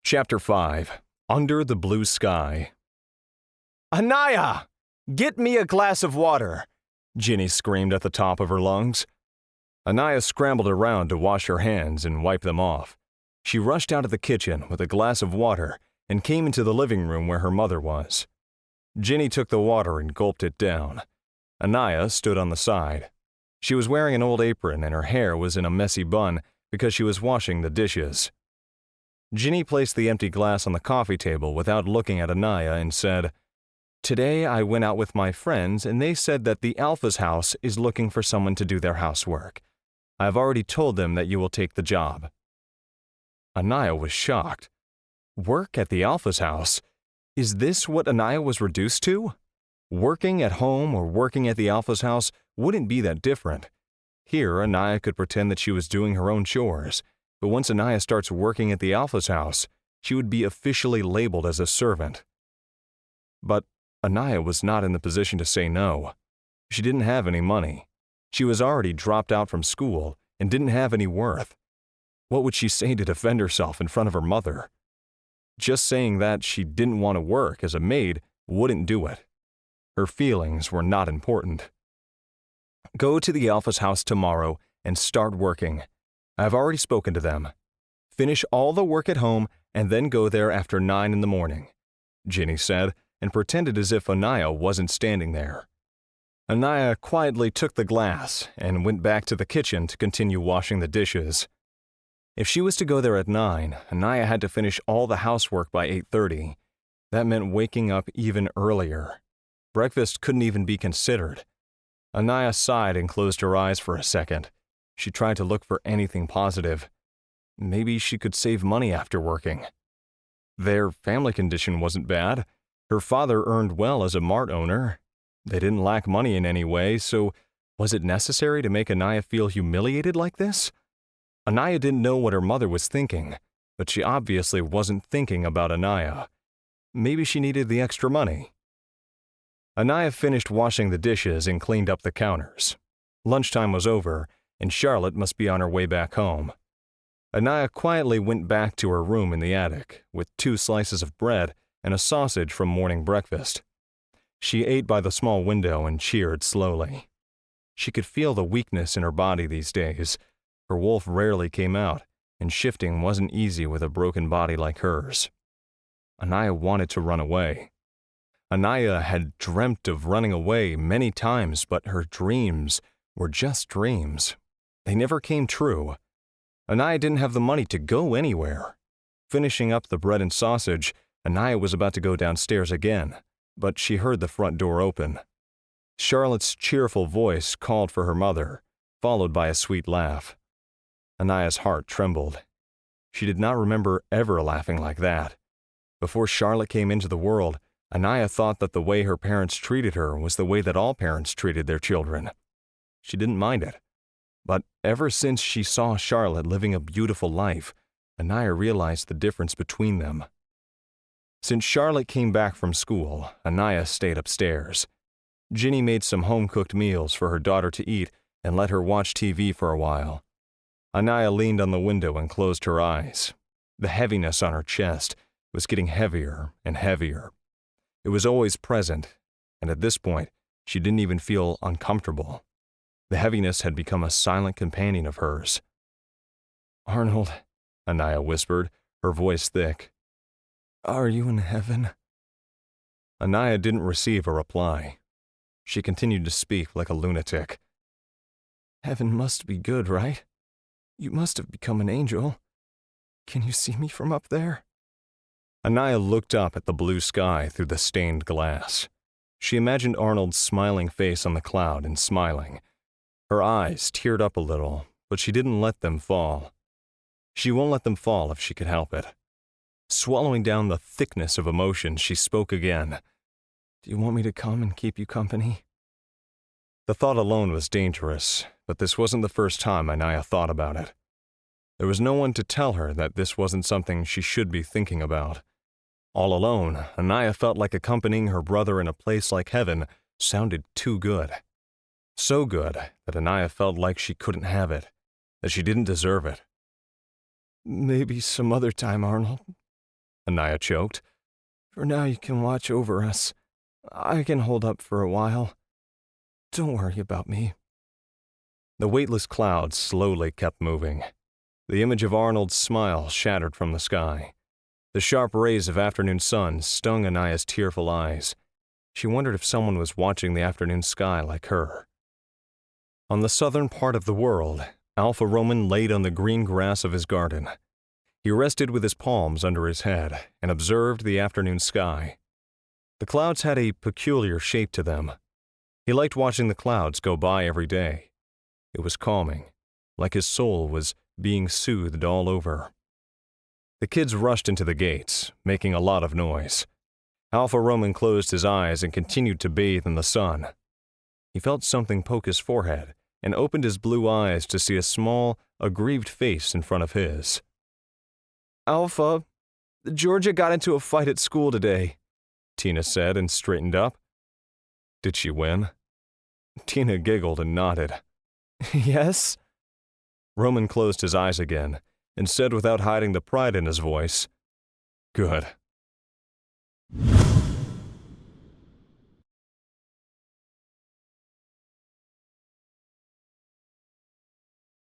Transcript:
Chapter 5. Under the Blue Sky. "Anaya! Get me a glass of water!" Ginny screamed at the top of her lungs. Anaya scrambled around to wash her hands and wipe them off. She rushed out of the kitchen with a glass of water and came into the living room where her mother was. Ginny took the water and gulped it down. Anaya stood on the side. She was wearing an old apron and her hair was in a messy bun because she was washing the dishes. Ginny placed the empty glass on the coffee table without looking at Anaya and said, "Today I went out with my friends and they said that the Alpha's house is looking for someone to do their housework. I have already told them that you will take the job." Anaya was shocked. Work at the Alpha's house? Is this what Anaya was reduced to? Working at home or working at the Alpha's house wouldn't be that different. Here, Anaya could pretend that she was doing her own chores, but once Anaya starts working at the Alpha's house, she would be officially labeled as a servant. But Anaya was not in the position to say no. She didn't have any money. She was already dropped out from school and didn't have any worth. What would she say to defend herself in front of her mother? Just saying that she didn't want to work as a maid wouldn't do it. Her feelings were not important. "Go to the Alpha's house tomorrow and start working. I have already spoken to them. Finish all the work at home and then go there after 9 in the morning," Ginny said, and pretended as if Anaya wasn't standing there. Anaya quietly took the glass and went back to the kitchen to continue washing the dishes. If she was to go there at 9, Anaya had to finish all the housework by 8:30. That meant waking up even earlier. Breakfast couldn't even be considered. Anaya sighed and closed her eyes for a second. She tried to look for anything positive. Maybe she could save money after working. Their family condition wasn't bad. Her father earned well as a mart owner. They didn't lack money in any way, so was it necessary to make Anaya feel humiliated like this? Anaya didn't know what her mother was thinking, but she obviously wasn't thinking about Anaya. Maybe she needed the extra money. Anaya finished washing the dishes and cleaned up the counters. Lunchtime was over, and Charlotte must be on her way back home. Anaya quietly went back to her room in the attic with 2 slices of bread and a sausage from morning breakfast. She ate by the small window and cheered slowly. She could feel the weakness in her body these days. Her wolf rarely came out, and shifting wasn't easy with a broken body like hers. Anaya wanted to run away. Anaya had dreamt of running away many times, but her dreams were just dreams. They never came true. Anaya didn't have the money to go anywhere. Finishing up the bread and sausage, Anaya was about to go downstairs again, but she heard the front door open. Charlotte's cheerful voice called for her mother, followed by a sweet laugh. Anaya's heart trembled. She did not remember ever laughing like that. Before Charlotte came into the world, Anaya thought that the way her parents treated her was the way that all parents treated their children. She didn't mind it. But ever since she saw Charlotte living a beautiful life, Anaya realized the difference between them. Since Charlotte came back from school, Anaya stayed upstairs. Ginny made some home-cooked meals for her daughter to eat and let her watch TV for a while. Anaya leaned on the window and closed her eyes. The heaviness on her chest was getting heavier and heavier. It was always present, and at this point, she didn't even feel uncomfortable. The heaviness had become a silent companion of hers. "Arnold," Anaya whispered, her voice thick. "Are you in heaven?" Anaya didn't receive a reply. She continued to speak like a lunatic. "Heaven must be good, right? You must have become an angel. Can you see me from up there?" Anaya looked up at the blue sky through the stained glass. She imagined Arnold's smiling face on the cloud and smiling. Her eyes teared up a little, but she didn't let them fall. She won't let them fall if she could help it. Swallowing down the thickness of emotion, she spoke again. "Do you want me to come and keep you company?" The thought alone was dangerous, but this wasn't the first time Anaya thought about it. There was no one to tell her that this wasn't something she should be thinking about. All alone, Anaya felt like accompanying her brother in a place like heaven sounded too good. So good that Anaya felt like she couldn't have it, that she didn't deserve it. "Maybe some other time, Arnold. Anaya choked. For now you can watch over us. I can hold up for a while. Don't worry about me. The weightless clouds slowly kept moving. The image of Arnold's smile shattered from the sky. The sharp rays of afternoon sun stung Anaya's tearful eyes. She wondered if someone was watching the afternoon sky like her. On the southern part of the world, Alpha Roman laid on the green grass of his garden. He rested with his palms under his head and observed the afternoon sky. The clouds had a peculiar shape to them. He liked watching the clouds go by every day. It was calming, like his soul was being soothed all over. The kids rushed into the gates, making a lot of noise. Alpha Roman closed his eyes and continued to bathe in the sun. He felt something poke his forehead and opened his blue eyes to see a small, aggrieved face in front of his. Alpha, Georgia got into a fight at school today, Tina said and straightened up. Did she win? Tina giggled and nodded. Yes? Roman closed his eyes again and said without hiding the pride in his voice, Good.